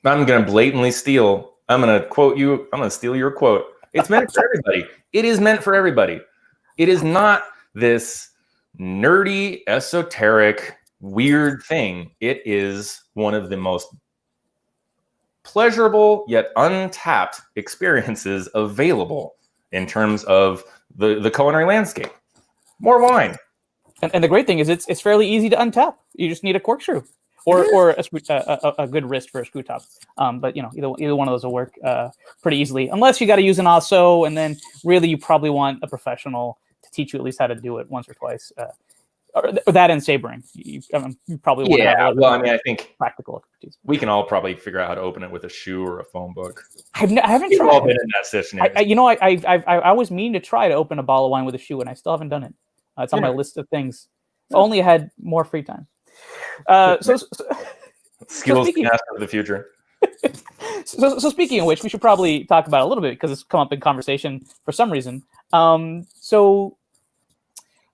I'm going to blatantly steal. I'm going to quote you. I'm going to steal your quote. It's meant for everybody. It is meant for everybody. It is not this nerdy, esoteric, weird thing. It is one of the most pleasurable yet untapped experiences available in terms of the culinary landscape. More wine. And the great thing is it's fairly easy to untap. You just need a corkscrew or a good wrist for a screw top. But either one of those will work pretty easily, unless you got to use an ASO, and then really you probably want a professional to teach you at least how to do it once or twice. Or that and sabering. You probably want to have I think practical expertise. We can all probably figure out how to open it with a shoe or a phone book. I haven't We've tried. all been in that session. I always mean to try to open a bottle of wine with a shoe, and I still haven't done it. It's on my list of things. If only I had more free time. Skills for the future. So speaking of which, we should probably talk about it a little bit, because it's come up in conversation for some reason. So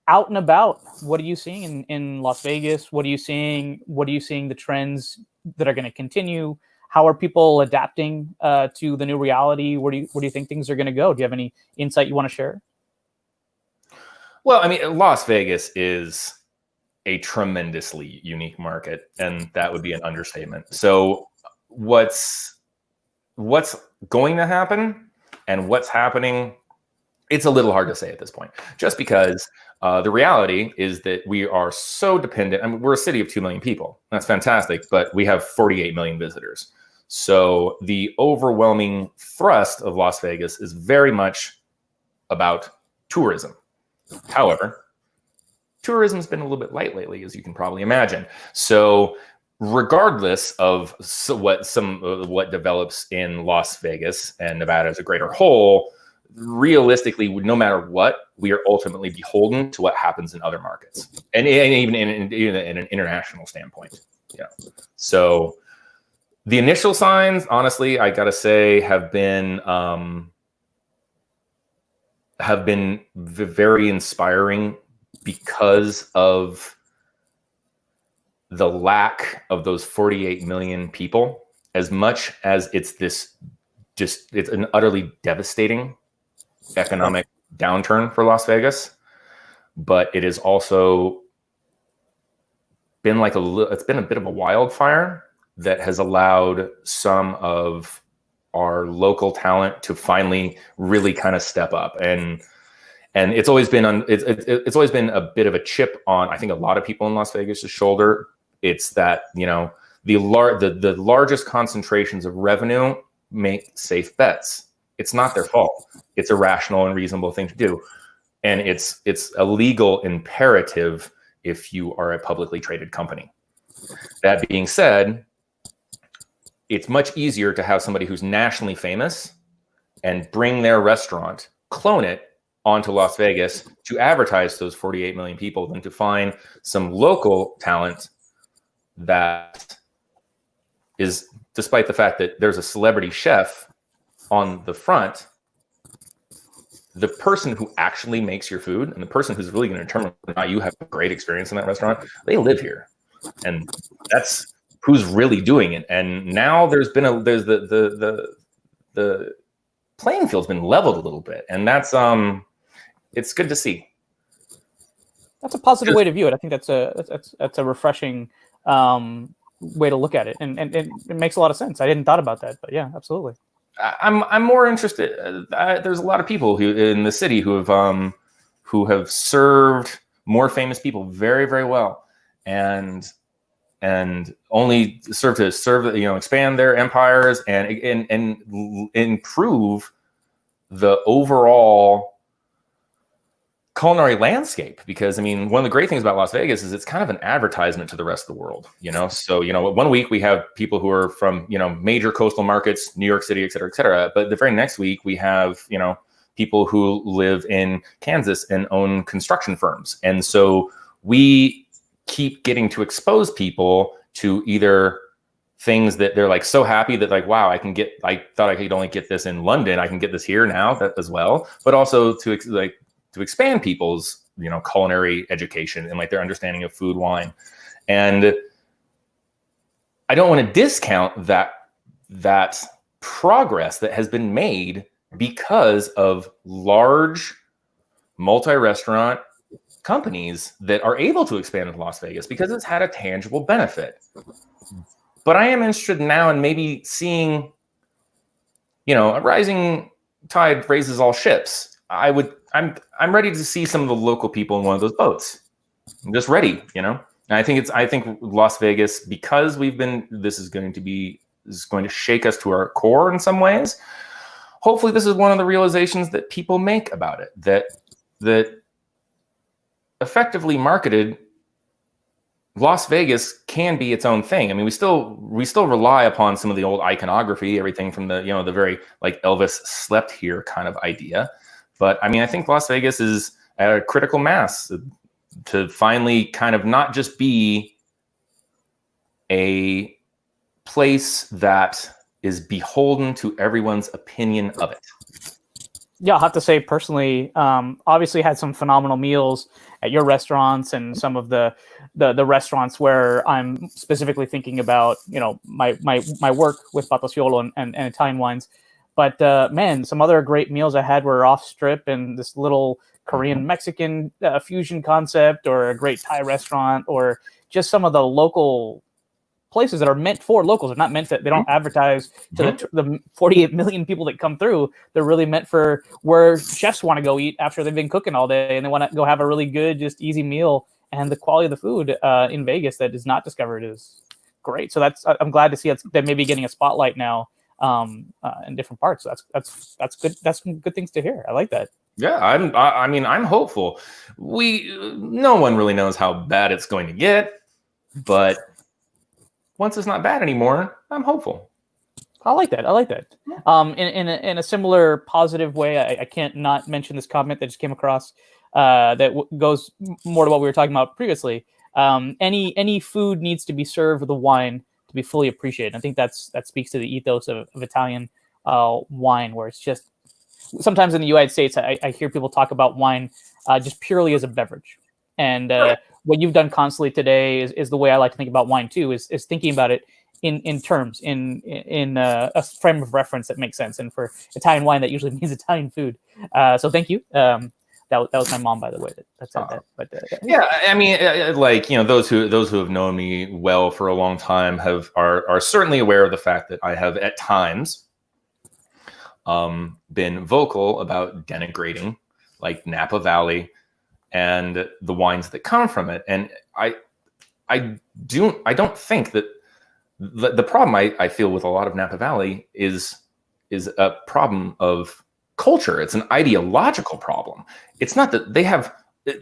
out and about, what are you seeing in Las Vegas? What are you seeing? What are you seeing the trends that are going to continue? How are people adapting to the new reality? Where do you think things are going to go? Do you have any insight you want to share? Well, I mean, Las Vegas is a tremendously unique market, and that would be an understatement. So what's going to happen and what's happening, it's a little hard to say at this point, just because the reality is that we are so dependent. I mean, we're a city of 2 million people. That's fantastic, but we have 48 million visitors. So the overwhelming thrust of Las Vegas is very much about tourism. However, tourism's been a little bit light lately, as you can probably imagine. So regardless of what develops in Las Vegas and Nevada as a greater whole, realistically, no matter what, we are ultimately beholden to what happens in other markets, and even in an international standpoint. Yeah. So the initial signs, honestly, I gotta say, have been very inspiring, because of the lack of those 48 million people. As much as it's an utterly devastating economic downturn for Las Vegas, but it has also been it's been a bit of a wildfire that has allowed some of our local talent to finally really kind of step up. And it's always been it's always been a bit of a chip on, I think, a lot of people in Las Vegas' shoulder. It's that, the largest concentrations of revenue make safe bets. It's not their fault. It's a rational and reasonable thing to do. And it's a legal imperative if you are a publicly traded company. That being said, it's much easier to have somebody who's nationally famous and bring their restaurant, clone it onto Las Vegas to advertise to those 48 million people than to find some local talent that is, despite the fact that there's a celebrity chef on the front, the person who actually makes your food and the person who's really going to determine whether or not you have a great experience in that restaurant, they live here. And that's who's really doing it. And now there's the playing field's been leveled a little bit, and that's it's good to see. That's a positive way to view it. I think that's a refreshing way to look at it, and it makes a lot of sense. I didn't thought about that, but yeah, absolutely. I'm more interested. There's a lot of people who in the city who have served more famous people very, very well, and only serve to expand their empires and improve the overall culinary landscape, because I mean, one of the great things about Las Vegas is it's kind of an advertisement to the rest of the world, you know? So, you know, one week we have people who are from, you know, major coastal markets, New York City, et cetera, et cetera. But the very next week we have, you know, people who live in Kansas and own construction firms. And so we keep getting to expose people to either things that they're like so happy that like, wow, I thought I could only get this in London. I can get this here now as well, but also to expand people's, you know, culinary education and like their understanding of food, wine. And I don't want to discount that progress that has been made because of large multi-restaurant companies that are able to expand into Las Vegas because it's had a tangible benefit. But I am interested now in maybe seeing, you know, a rising tide raises all ships. I'm ready to see some of the local people in one of those boats. I'm just ready, you know. And I think Las Vegas, because this is going to shake us to our core in some ways. Hopefully, this is one of the realizations that people make about it, that effectively marketed, Las Vegas can be its own thing. I mean, we still rely upon some of the old iconography, everything from the, you know, the very like Elvis slept here kind of idea. But I mean, I think Las Vegas is at a critical mass to finally kind of not just be a place that is beholden to everyone's opinion of it. Yeah, I'll have to say personally, obviously had some phenomenal meals at your restaurants and some of the restaurants where I'm specifically thinking about, you know, my work with Batasiolo and Italian wines. But man, some other great meals I had were off strip and this little Korean Mexican fusion concept, or a great Thai restaurant, or just some of the local places that are meant for locals. They're not meant to, they don't advertise to the 48 million people that come through. They're really meant for where chefs want to go eat after they've been cooking all day and they want to go have a really good, just easy meal. And the quality of the food in Vegas that is not discovered is great. So I'm glad to see that maybe getting a spotlight now in different parts. So that's good. That's some good things to hear. I like that. Yeah, I'm hopeful. No one really knows how bad it's going to get, but once it's not bad anymore, I'm hopeful. I like that. In a similar positive way, I can't not mention this comment that just came across that goes more to what we were talking about previously. Any food needs to be served with a wine to be fully appreciated. I think that speaks to the ethos of Italian wine, where it's just sometimes in the United States, I hear people talk about wine just purely as a beverage. And what you've done constantly today is the way I like to think about wine too, is thinking about it in terms, in a frame of reference that makes sense. And for Italian wine, that usually means Italian food. So thank you. That was my mom, by the way, that said that. But yeah, I mean, like, you know, those who have known me well for a long time are certainly aware of the fact that I have at times been vocal about denigrating like Napa Valley and the wines that come from it. And I don't think that the problem I feel with a lot of Napa Valley is a problem of culture. It's an ideological problem. It's not that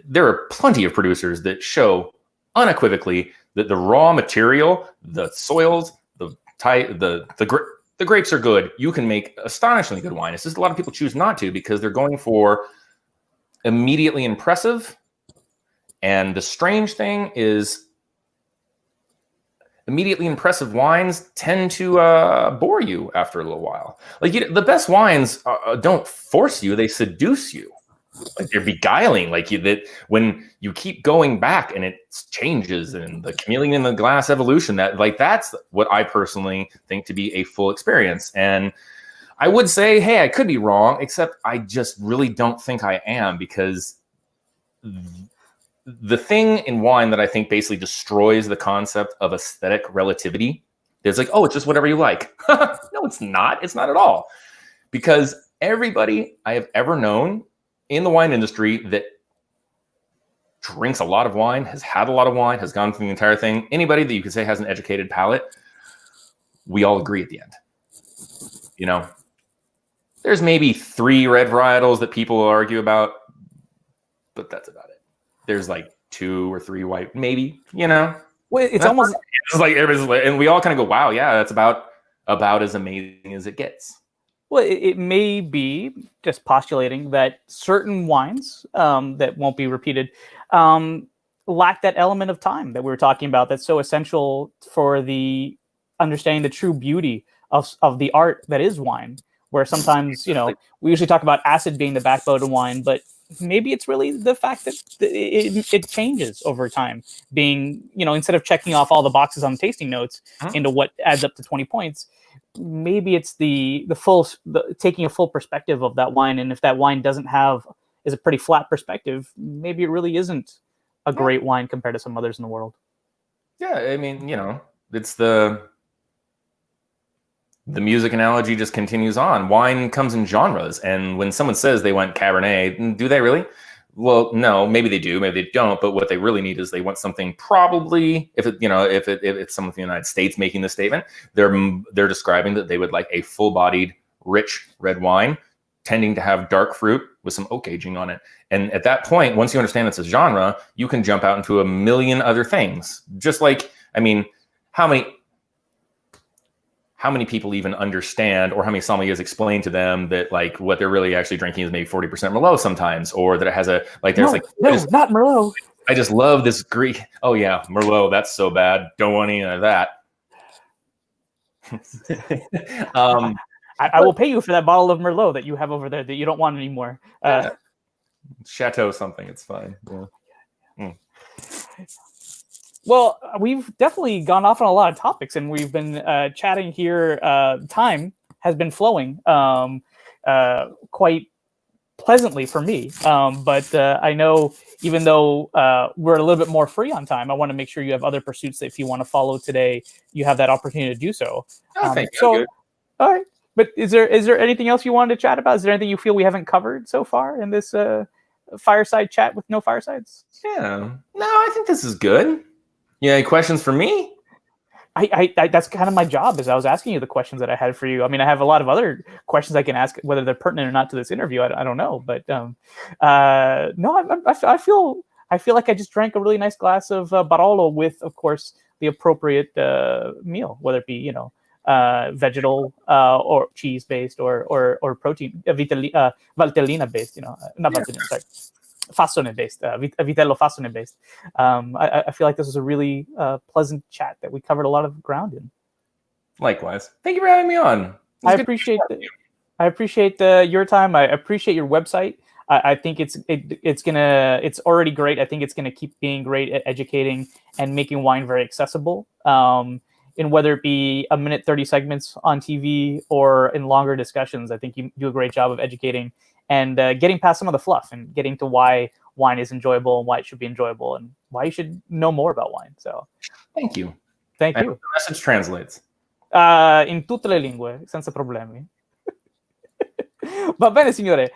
there are plenty of producers that show unequivocally that the raw material, the soils, the grapes are good. You can make astonishingly good wine. It's just a lot of people choose not to because they're going for immediately impressive. And the strange thing is, immediately impressive wines tend to bore you after a little while. Like the best wines don't force you; they seduce you. Like they're beguiling. Like that when you keep going back and it changes, and the chameleon in the glass evolution. That's what I personally think to be a full experience. And I would say, hey, I could be wrong, except I just really don't think I am, because the thing in wine that I think basically destroys the concept of aesthetic relativity is like, oh, it's just whatever you like. No, it's not. It's not at all. Because everybody I have ever known in the wine industry that drinks a lot of wine, has had a lot of wine, has gone through the entire thing, anybody that you could say has an educated palate, we all agree at the end. You know, there's maybe 3 red varietals that people argue about. but that's about it. There's like 2 or 3 white, maybe, you know. Well, it's almost like everybody's like, and we all kind of go, wow, yeah, that's about as amazing as it gets. Well, it may be just postulating that certain wines that won't be repeated lack that element of time that we were talking about that's so essential for the understanding the true beauty of the art that is wine. Where sometimes, you know, we usually talk about acid being the backbone of wine, but maybe it's really the fact that it changes over time. Being, you know, instead of checking off all the boxes on the tasting notes into what adds up to 20 points, maybe it's the taking a full perspective of that wine. And if that wine is a pretty flat perspective, maybe it really isn't a great wine compared to some others in the world. Yeah, I mean, you know, it's the music analogy just continues on. Wine comes in genres, and when someone says they want Cabernet, do they really? Well, no, maybe they do, maybe they don't. But what they really need is they want something. Probably, if it's someone from the United States making the statement, they're describing that they would like a full-bodied, rich red wine, tending to have dark fruit with some oak aging on it. And at that point, once you understand it's a genre, you can jump out into a million other things. Just like, I mean, how many people even understand, or how many sommeliers explain to them that like what they're really actually drinking is maybe 40% Merlot sometimes, or that it has not Merlot. I just love this Greek. Oh yeah, Merlot. That's so bad. Don't want any of that. I will pay you for that bottle of Merlot that you have over there that you don't want anymore. Chateau something. It's fine. Yeah. Well, we've definitely gone off on a lot of topics, and we've been chatting here. Time has been flowing quite pleasantly for me. But I know even though we're a little bit more free on time, I want to make sure you have other pursuits that if you want to follow today, you have that opportunity to do so. Thank you. All right. But is there anything else you wanted to chat about? Is there anything you feel we haven't covered so far in this fireside chat with no firesides? Yeah. No, I think this is good. Yeah, any questions for me? I that's kind of my job, is I was asking you the questions that I had for you. I mean, I have a lot of other questions I can ask, whether they're pertinent or not to this interview. I don't know, but no, I feel like I just drank a really nice glass of Barolo with, of course, the appropriate meal, whether it be, you know, vegetal or cheese based or protein Valtellina based, you know, not Valtellina, sorry, Fassone based, Vitello Fassone based. I feel like this was a really pleasant chat that we covered a lot of ground in. Likewise. Thank you for having me on. I appreciate your time. I appreciate your website. I think it's already great. I think it's gonna keep being great at educating and making wine very accessible. In whether it be a minute 30 segments on TV or in longer discussions, I think you do a great job of educating and getting past some of the fluff and getting to why wine is enjoyable and why it should be enjoyable and why you should know more about wine. So, thank you. Thank you. The message translates. In tutte le lingue, senza problemi. Va bene, signore.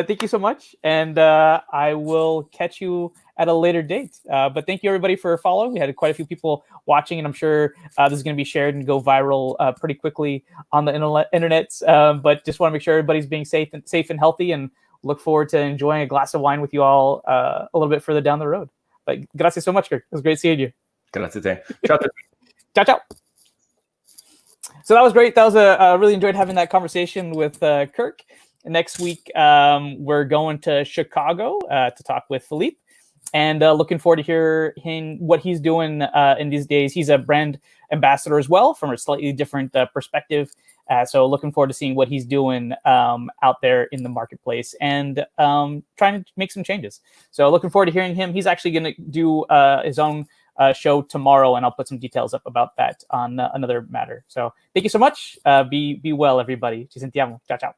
Thank you so much, and I will catch you at a later date. But thank you, everybody, for following. We had quite a few people watching, and I'm sure this is going to be shared and go viral pretty quickly on the internet. But just want to make sure everybody's being safe and healthy, and look forward to enjoying a glass of wine with you all a little bit further down the road. But gracias so much, Kirk. It was great seeing you. Grazie te. Ciao. Ciao, ciao. So that was great. That was really enjoyed having that conversation with Kirk. Next week, we're going to Chicago to talk with Philippe, and looking forward to hearing what he's doing in these days. He's a brand ambassador as well, from a slightly different perspective. So looking forward to seeing what he's doing out there in the marketplace and trying to make some changes. So looking forward to hearing him. He's actually going to do his own show tomorrow, and I'll put some details up about that on another matter. So thank you so much. Be well, everybody. Ci sentiamo. Ciao, ciao.